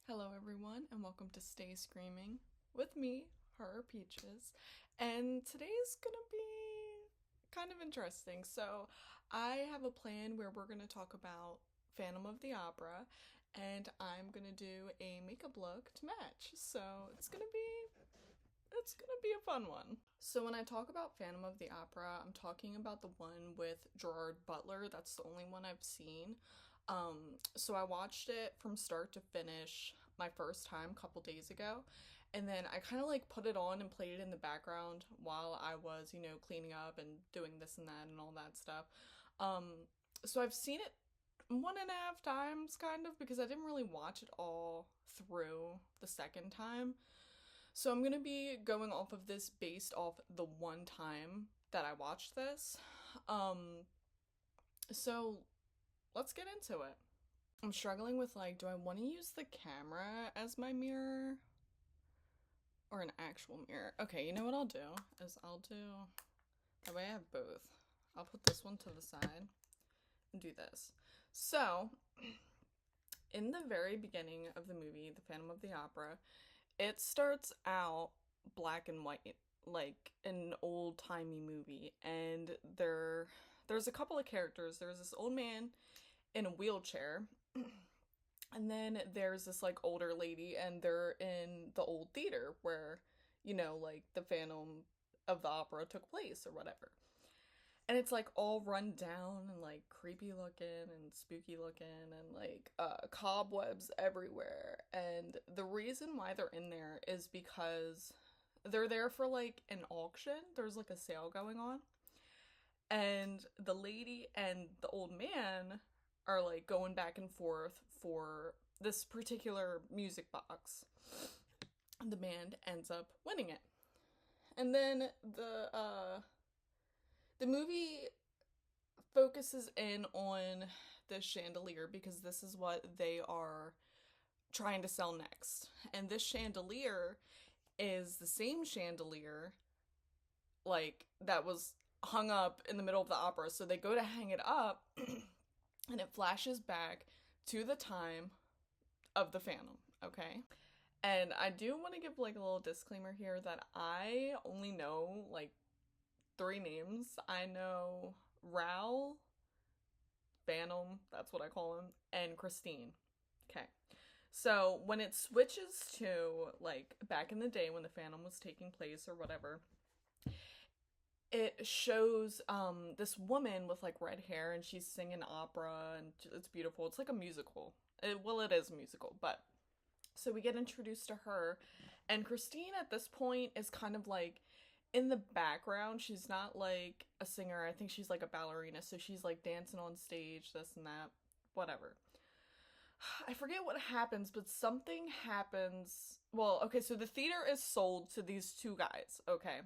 Hello, everyone, and welcome to Stay Screaming with me, her Peaches. And today's gonna be kind of interesting. So, I have a plan where we're gonna talk about Phantom of the Opera, and I'm gonna do a makeup look to match. So, it's gonna be a fun one. So when I talk about Phantom of the Opera, I'm talking about the one with Gerard Butler. That's the only one I've seen. So I watched it from start to finish my first time a couple days ago, and then I kind of like put it on and played it in the background while I was, cleaning up and doing this and that and all that stuff. Um, so I've seen it one and a half times kind of because I didn't really watch it all through the second time. So I'm gonna be going off of this based off the one time that I watched this. Um, so let's get into it. I'm struggling with like, do I want to use the camera as my mirror or an actual mirror? Okay, you know what I'll do is that way I have both. I'll put this one to the side and do this. So, in the very beginning of the movie, The Phantom of the Opera, it starts out black and white, like an old timey movie, and there's a couple of characters. There's this old man in a wheelchair, and then there's this like older lady, and they're in the old theater where, like the Phantom of the Opera took place or whatever. And it's like all run down and like creepy looking and spooky looking and like cobwebs everywhere. And the reason why they're in there is because they're there for like an auction. There's like a sale going on. And the lady and the old man are like going back and forth for this particular music box. The man ends up winning it. And then the movie focuses in on this chandelier because this is what they are trying to sell next. And this chandelier is the same chandelier like that was hung up in the middle of the opera. So they go to hang it up and it flashes back to the time of the Phantom, okay? And I do want to give like a little disclaimer here that I only know like three names. I know Raoul, Phantom, that's what I call him, and Christine. Okay. So when it switches to like back in the day when the Phantom was taking place or whatever, it shows this woman with like red hair and she's singing opera and it's beautiful. It's like a musical. It is a musical, but so we get introduced to her, and Christine at this point is kind of like in the background. She's not like a singer. I think she's like a ballerina, so she's like dancing on stage, this and that, whatever. I forget what happens, but something happens. Well, okay, so the theater is sold to these two guys, okay?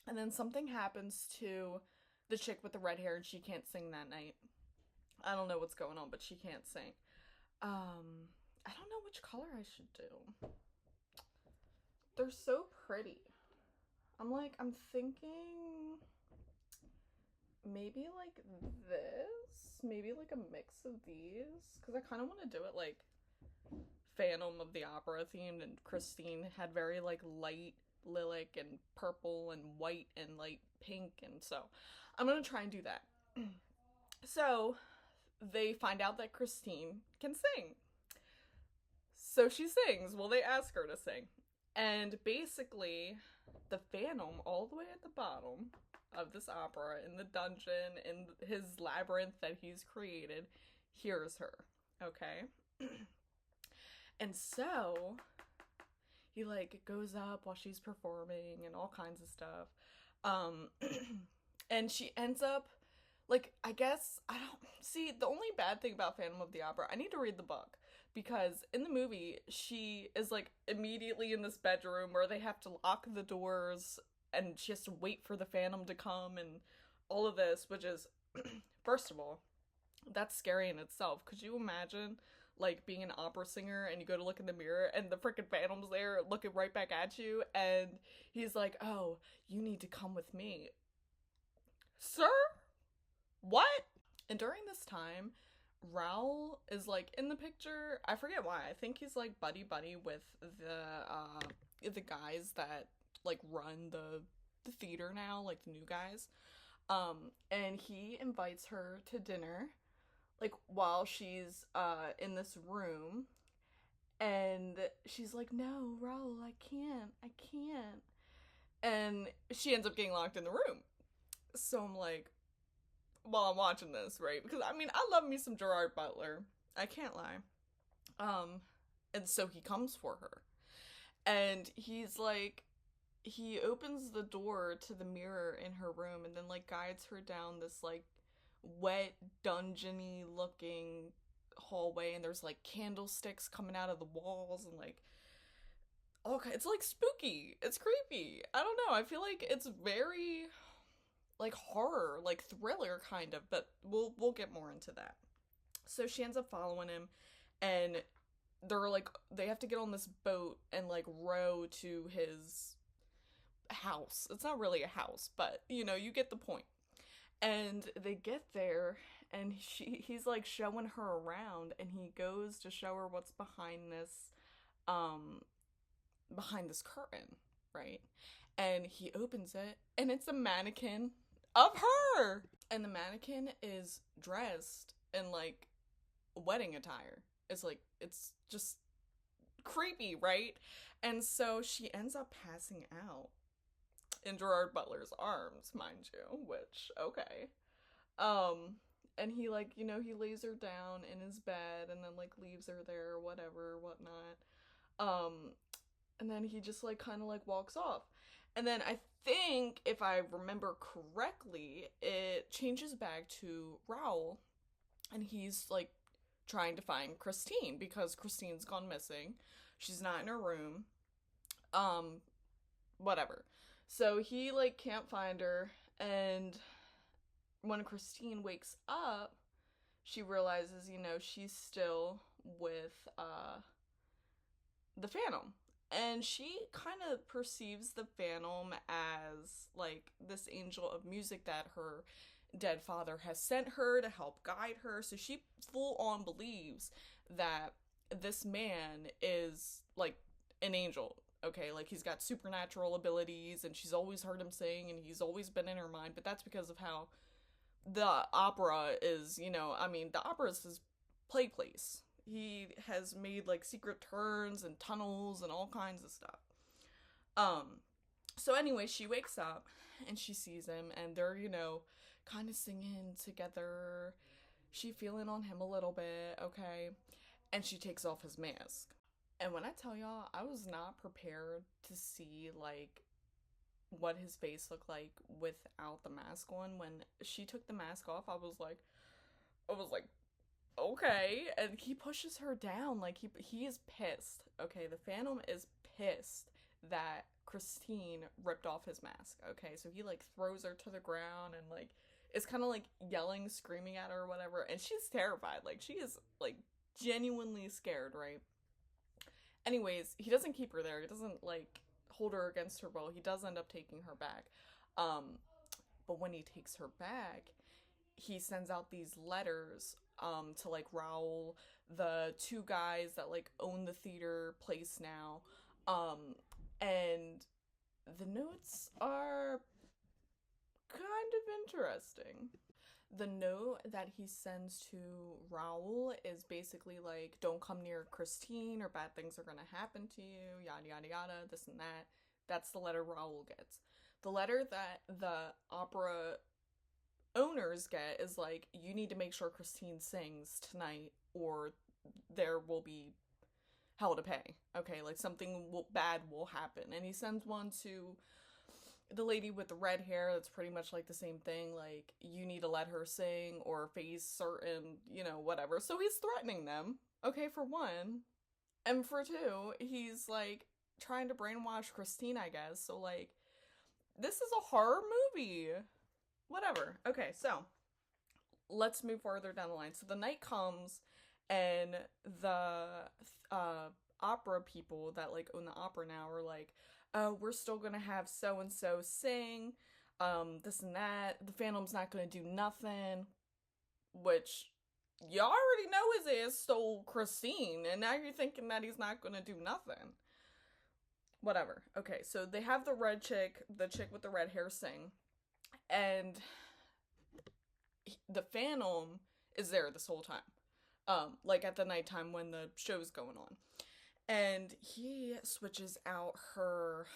And then something happens to the chick with the red hair and she can't sing that night. I don't know what's going on, but she can't sing. I don't know which color I should do. They're so pretty. I'm thinking maybe like this, maybe like a mix of these, because I kind of want to do it like Phantom of the Opera themed, and Christine had very like light lilac and purple and white and light pink, and so I'm gonna try and do that. So they find out that Christine can sing. So she sings. Well, they ask her to sing. And basically, the Phantom, all the way at the bottom of this opera, in the dungeon, in his labyrinth that he's created, hears her. Okay? And so, he, like, goes up while she's performing and all kinds of stuff. Um, and she ends up, like, I guess, I don't, see, the only bad thing about Phantom of the Opera, I need to read the book, because in the movie, she is, like, immediately in this bedroom where they have to lock the doors, and she has to wait for the Phantom to come, and all of this, which is, first of all, that's scary in itself. Could you imagine, like, being an opera singer and you go to look in the mirror and the freaking Phantom's there looking right back at you, and he's like, oh, you need to come with me. Sir? What? And during this time, Raul is like in the picture. I forget why. I think he's like buddy buddy with the guys that like run the theater now, like the new guys. And he invites her to dinner, like while she's in this room, and she's like, "No, Raul, I can't." And she ends up getting locked in the room. So I'm like, while I'm watching this, right? Because I mean, I love me some Gerard Butler. I can't lie. Um, and so he comes for her, and he's like, he opens the door to the mirror in her room, and then like guides her down this like wet dungeony looking hallway, and there's like candlesticks coming out of the walls, and like okay, it's like spooky. It's creepy. I don't know. I feel like it's very like horror, like thriller kind of, but we'll get more into that. So she ends up following him, and they're like they have to get on this boat and like row to his house. It's not really a house, but you know, you get the point. And they get there, and he's like showing her around, and he goes to show her what's um behind this curtain, right? And he opens it, and it's a mannequin of her. And the mannequin is dressed in like wedding attire. It's like, it's just creepy, right? And so she ends up passing out in Gerard Butler's arms, mind you, which, okay. And he like, you know, he lays her down in his bed and then like leaves her there, whatever, whatnot. Um, and then he just like kind of like walks off. And then I think, if I remember correctly, it changes back to Raul, and he's like trying to find Christine because Christine's gone missing. She's not in her room. Um, Whatever. So he like can't find her, and when Christine wakes up, she realizes, you know, she's still with the Phantom. And she kind of perceives the Phantom as like this angel of music that her dead father has sent her to help guide her. So she full on believes that this man is like an angel. Okay, like he's got supernatural abilities, and she's always heard him sing, and he's always been in her mind. But that's because of how the opera is, you know, I mean, the opera is his play place. He has made like secret turns and tunnels and all kinds of stuff. Um, so anyway, she wakes up and she sees him, and they're, you know, kind of singing together. She feeling on him a little bit, okay? And she takes off his mask. And when I tell y'all, I was not prepared to see like what his face looked like without the mask on. When she took the mask off, I was like, okay. And he pushes her down, like he is pissed. Okay, the Phantom is pissed that Christine ripped off his mask. Okay, so he like throws her to the ground and like is kind of like yelling, screaming at her or whatever, and she's terrified. Like she is like genuinely scared, right? Anyways, he doesn't keep her there. He doesn't like hold her against her will. He does end up taking her back. Um, but when he takes her back, he sends out these letters to like Raul, the two guys that like own the theater place now. And the notes are kind of interesting. The note that he sends to Raul is basically like, don't come near Christine or bad things are gonna happen to you, yada yada yada, this and that. That's the letter Raul gets. The letter that the opera owners get is like, you need to make sure Christine sings tonight or there will be hell to pay. Okay, like bad will happen. And he sends one to the lady with the red hair. That's pretty much like the same thing, like you need to let her sing or face certain, you know, whatever. So he's threatening them, okay, for one. And for two, he's like trying to brainwash Christine, I guess. So like, this is a horror movie, whatever. Okay, so let's move further down the line. So the night comes, and the opera people that like own the opera now are like, oh, we're still gonna have so and so sing, this and that. The Phantom's not gonna do nothing, which you already know his ass stole Christine, and now you're thinking that he's not gonna do nothing. Whatever. Okay, so they have the chick with the red hair sing, and the Phantom is there this whole time. Like at the nighttime when the show's going on. And he switches out her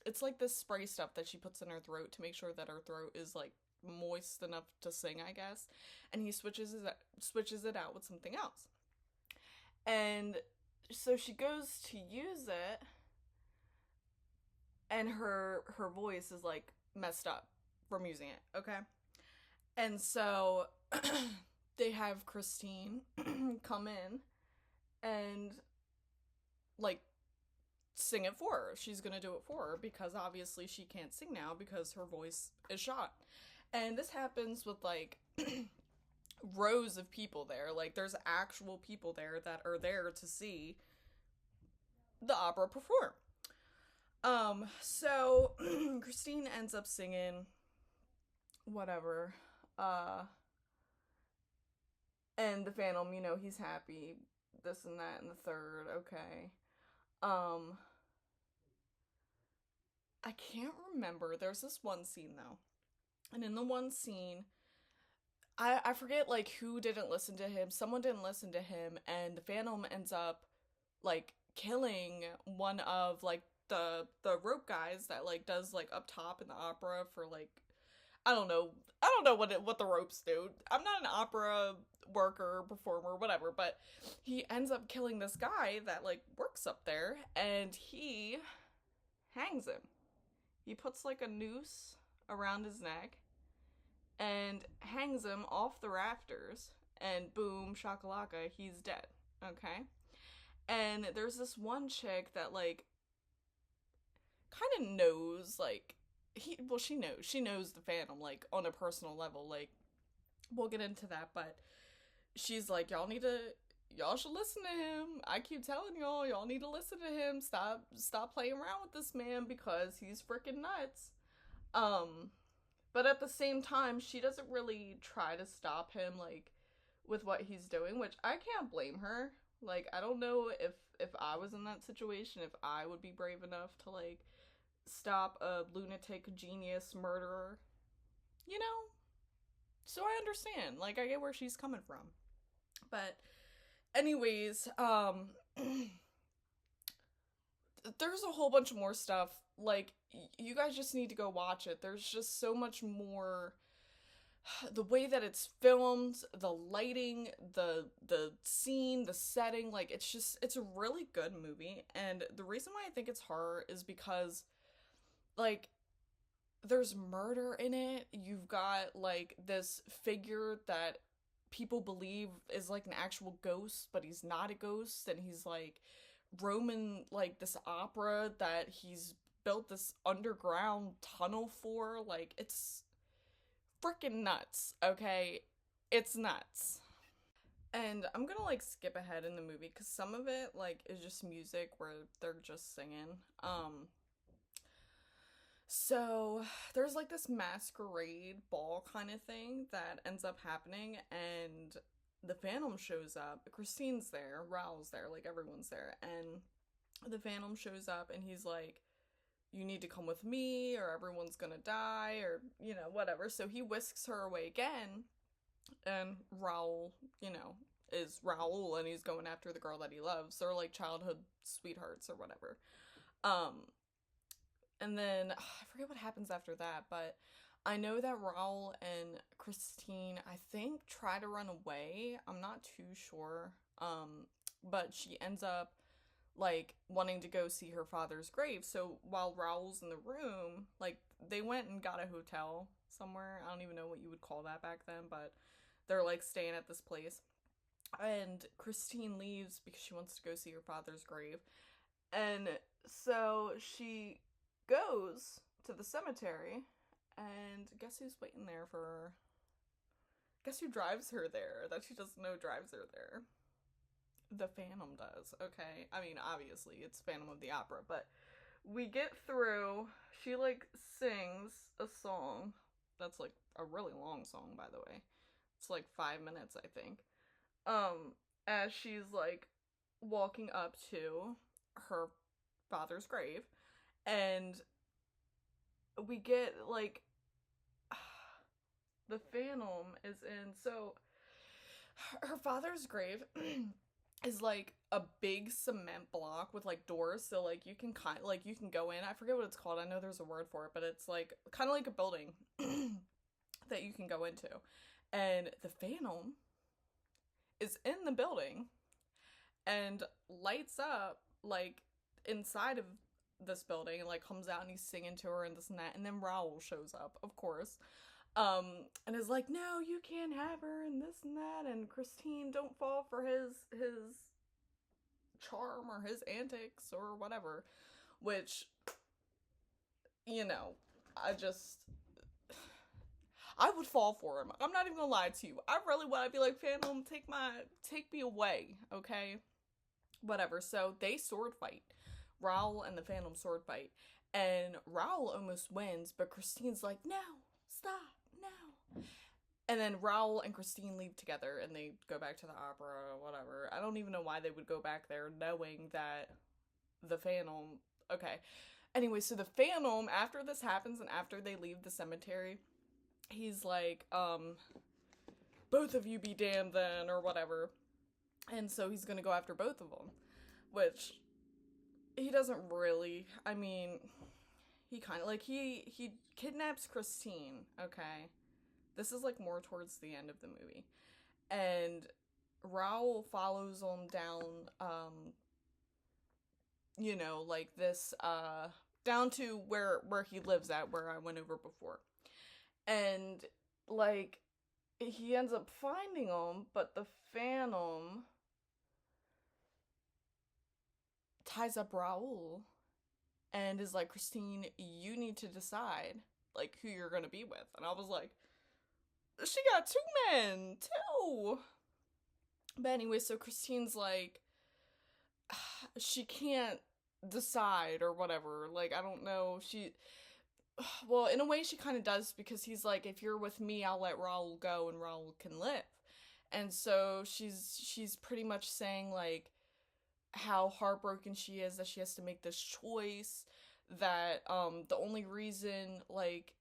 it's like this spray stuff that she puts in her throat to make sure that her throat is like moist enough to sing, I guess. And he switches it out with something else. And so she goes to use it, and her voice is like messed up from using it, okay? And so they have Christine come in and like sing it for her. She's gonna do it for her because obviously she can't sing now because her voice is shot. And this happens with like rows of people there. Like there's actual people there that are there to see the opera perform. So Christine ends up singing whatever. And the Phantom, you know, he's happy, this and that and the third, okay. I can't remember. There's this one scene though. And in the one scene, I forget like who didn't listen to him. Someone didn't listen to him, and the Phantom ends up like killing one of like the rope guys that like does like up top in the opera for like I don't know what the ropes do. I'm not an opera worker, performer, whatever, but he ends up killing this guy that like works up there, and he hangs him. He puts like a noose around his neck and hangs him off the rafters, and boom shakalaka, he's dead. Okay? And there's this one chick that like kind of knows like she knows the Phantom like on a personal level. Like we'll get into that, but she's like, y'all should listen to him. I keep telling y'all need to listen to him. Stop playing around with this man because he's freaking nuts. But at the same time, she doesn't really try to stop him like with what he's doing, which I can't blame her. Like I don't know if I was in that situation, if I would be brave enough to like stop a lunatic genius murderer, you know? So I understand. Like I get where she's coming from. But anyways, there's a whole bunch of more stuff. Like you guys just need to go watch it. There's just so much more. The way that it's filmed, the lighting, the scene, the setting, like it's a really good movie. And the reason why I think it's horror is because like there's murder in it. You've got like this figure that people believe is like an actual ghost, but he's not a ghost, and he's like roaming like this opera that he's built this underground tunnel for. Like it's freaking nuts, okay? It's nuts. And I'm gonna like skip ahead in the movie because some of it like is just music where they're just singing. So there's like this masquerade ball kind of thing that ends up happening, and the Phantom shows up. Christine's there, Raoul's there, like everyone's there, and the Phantom shows up and he's like, you need to come with me or everyone's gonna die, or you know, whatever. So he whisks her away again, and Raoul, you know, is Raoul, and he's going after the girl that he loves. They're like childhood sweethearts or whatever. And then I forget what happens after that, but I know that Raoul and Christine, I think, try to run away. I'm not too sure. But she ends up like wanting to go see her father's grave. So while Raoul's in the room, like they went and got a hotel somewhere. I don't even know what you would call that back then, but they're like staying at this place. And Christine leaves because she wants to go see her father's grave. And so she goes to the cemetery, and guess who's waiting there for her? Guess who drives her there that she doesn't know drives her there? The Phantom does, okay? I mean, obviously, it's Phantom of the Opera, but we get through, she, like, sings a song that's, like, a really long song, by the way. It's like 5 minutes, I think. Um, as she's like walking up to her father's grave, and we get like the Phantom is in. So her father's grave is like a big cement block with like doors, so like you can you can go in. I forget what it's called. I know there's a word for it, but it's like kind of like a building that you can go into. And the Phantom is in the building and lights up like inside of this building, and like comes out and he's singing to her and this and that. And then Raoul shows up, of course, um, and is like, no, you can't have her and this and that. And Christine, don't fall for his charm or his antics or whatever. Which, you know, I just, I would fall for him. I'm not even gonna lie to you. I really want to be like, Phantom, take me away, okay? Whatever. So they sword fight. Raoul and the Phantom sword fight. And Raoul almost wins, but Christine's like, no, stop, no. And then Raoul and Christine leave together and they go back to the opera or whatever. I don't even know why they would go back there knowing that the Phantom. Okay. Anyway, so the Phantom, after this happens and after they leave the cemetery, he's like, both of you be damned then, or whatever. And so he's gonna go after both of them. Which, he doesn't really, I mean, he kind of, like, he kidnaps Christine, okay? This is, like, more towards the end of the movie. And Raoul follows him down, you know, like, this, down to where he lives at, where I went over before. And, like, he ends up finding him, but the Phantom ties up Raoul and is like, Christine, you need to decide, like, who you're gonna be with. And I was like, she got two men, too. But anyway, so Christine's like, she can't decide or whatever. Like, I don't know. Well, in a way she kind of does, because he's like, if you're with me, I'll let Raoul go and Raoul can live. And so she's pretty much saying, like, how heartbroken she is that she has to make this choice, that the only reason, like,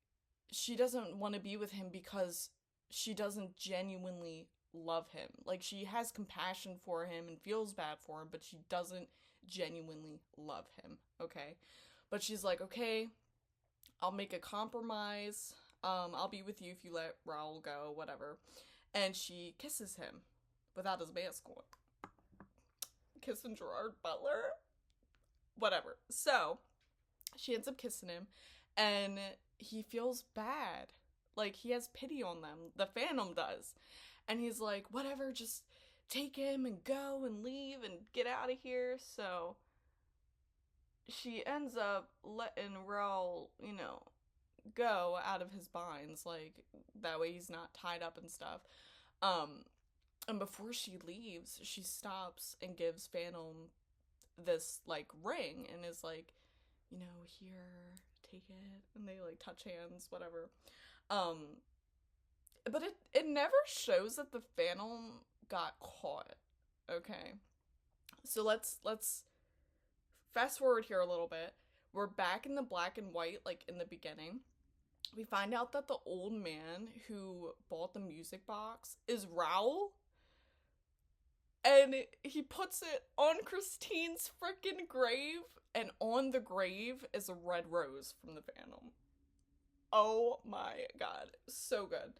she doesn't want to be with him because she doesn't genuinely love him. Like, she has compassion for him and feels bad for him, but she doesn't genuinely love him, okay? But she's like, okay, I'll make a compromise. I'll be with you if you let Raoul go, whatever. And she kisses him without his mask on. Kissing Gerard Butler? Whatever. So, she ends up kissing him, and he feels bad. Like, he has pity on them. The Phantom does. And he's like, whatever, just take him and go and leave and get out of here. So, she ends up letting Raoul, you know, go out of his binds. Like, that way he's not tied up and stuff. And before she leaves, she stops and gives Phantom this, like, ring and is like, you know, here, take it. And they, like, touch hands, whatever. But it never shows that the Phantom got caught, okay? So let's fast forward here a little bit. We're back in the black and white, like, in the beginning. We find out that the old man who bought the music box is Raoul. And he puts it on Christine's freaking grave, and on the grave is a red rose from the Phantom. Oh my god, so good.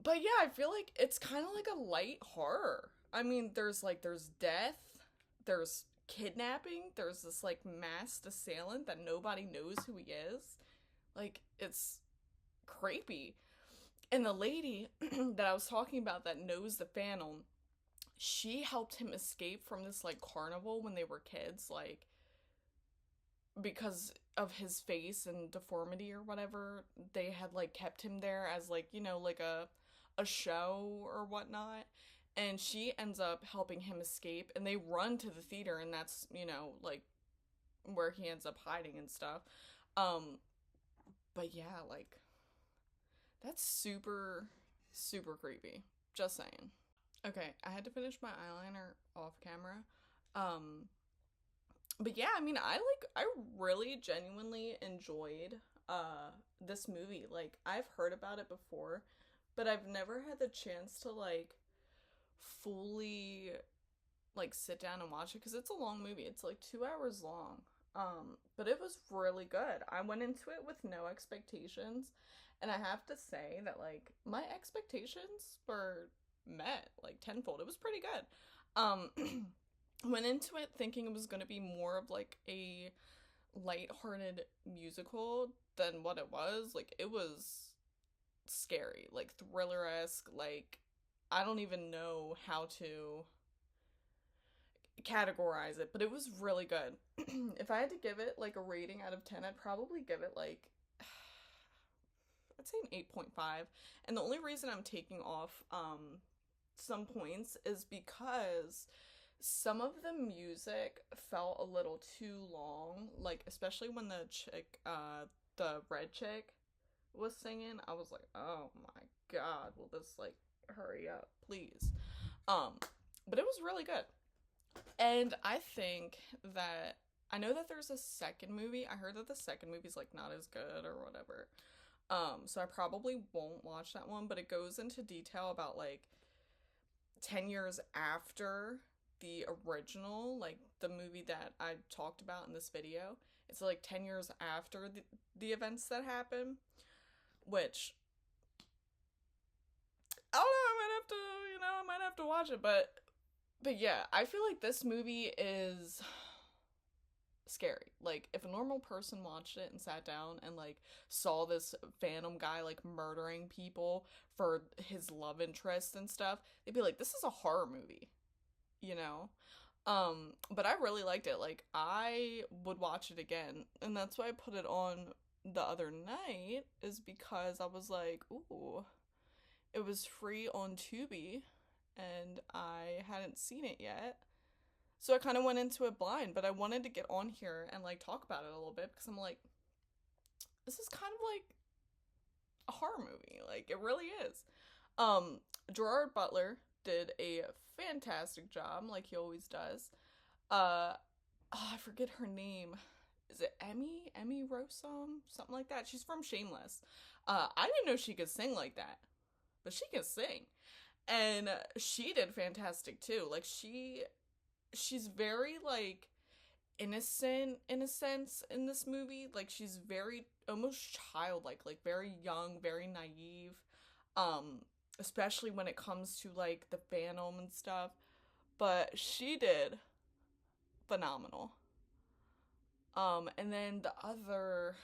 But yeah, I feel like it's kind of like a light horror. I mean, there's death, there's kidnapping, there's this, like, masked assailant that nobody knows who he is. Like, it's creepy. And the lady that I was talking about that knows the Phantom, she helped him escape from this, like, carnival when they were kids, like, because of his face and deformity or whatever. They had, like, kept him there as, like, you know, like a show or whatnot. And she ends up helping him escape, and they run to the theater, and that's, you know, like, where he ends up hiding and stuff. But yeah, like, that's super Super creepy. Just saying. Okay, I had to finish my eyeliner off camera. Um, but yeah, I mean, I really genuinely enjoyed this movie. Like, I've heard about it before, but I've never had the chance to like fully like sit down and watch it because it's a long movie. It's like 2 hours long. But it was really good. I went into it with no expectations, and I have to say that like my expectations were met like tenfold. It was pretty good. Um, went into it thinking it was gonna be more of like a lighthearted musical than what it was. Like it was scary, like thriller esque. Like I don't even know how to categorize it, but it was really good. If I had to give it like a rating out of 10, I'd probably give it like I'd say an 8.5. And the only reason I'm taking off some points is because some of the music felt a little too long, like especially when the red chick was singing. I was like, "Oh my god, will this like hurry up, please?" Um but it was really good. And I think that I know that there's a second movie. I heard that the second movie's like not as good or whatever. So I probably won't watch that one, but it goes into detail about like 10 years after the original, like the movie that I talked about in this video. It's like 10 years after the events that happen, which I don't know, I might have to, I might have to watch it, but yeah, I feel like this movie is scary. Like if a normal person watched it and sat down and like saw this phantom guy like murdering people for his love interest and stuff, they'd be like, this is a horror movie, you know? But I really liked it. Like I would watch it again, and that's why I put it on the other night, is because I was like, ooh, it was free on Tubi and I hadn't seen it yet. So I kind of went into it blind, but I wanted to get on here and like talk about it a little bit because I'm like, this is kind of like a horror movie. Like it really is. Um, Gerard Butler did a fantastic job, like he always does. I forget her name. Is it Emmy? Emmy Rossum? Something like that. She's from Shameless. I didn't know she could sing like that, but she can sing. And she did fantastic too. Like she's very like innocent in a sense in this movie. Like she's very almost childlike, like very young, very naive. Um Especially when it comes to like the Phantom and stuff. But she did phenomenal. And then the other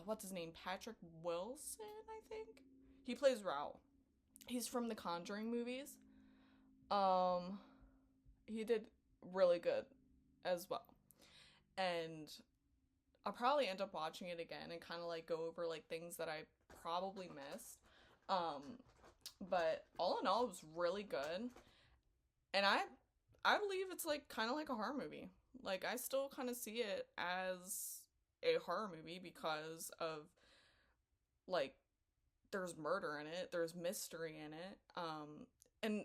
what's his name? Patrick Wilson, I think. He plays Raoul. He's from the Conjuring movies. Um he did really good as well. And I'll probably end up watching it again and kind of like go over like things that I probably missed. Um, but all in all, it was really good, and I believe it's like kind of like a horror movie. Like I still kind of see it as a horror movie because of like there's murder in it, there's mystery in it.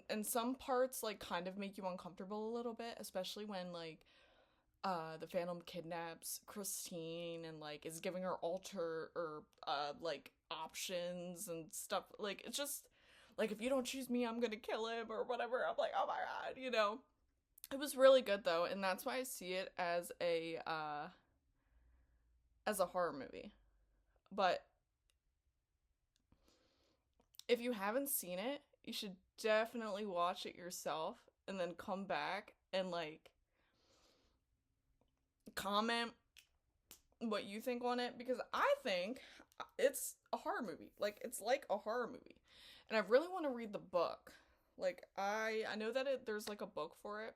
And some parts like kind of make you uncomfortable a little bit, especially when like the Phantom kidnaps Christine and like is giving her alter or like options and stuff. Like it's just like if you don't choose me, I'm gonna kill him or whatever. I'm like, oh my god, you know. It was really good though, and that's why I see it as a horror movie. But if you haven't seen it, you should definitely watch it yourself and then come back and like comment what you think on it, because I think it's a horror movie. Like it's like a horror movie. And I really want to read the book. Like I know that there's like a book for it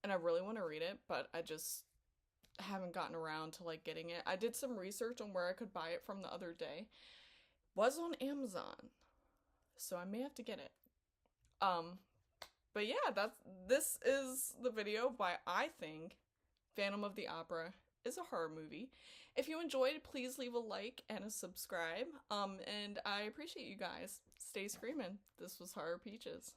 and I really want to read it, but I just haven't gotten around to like getting it. I did some research on where I could buy it from the other day. Was on Amazon. So I may have to get it. Um but yeah, this is the video why I think Phantom of the Opera is a horror movie. If you enjoyed, please leave a like and a subscribe. And I appreciate you guys. Stay screaming. This was Horror Peaches.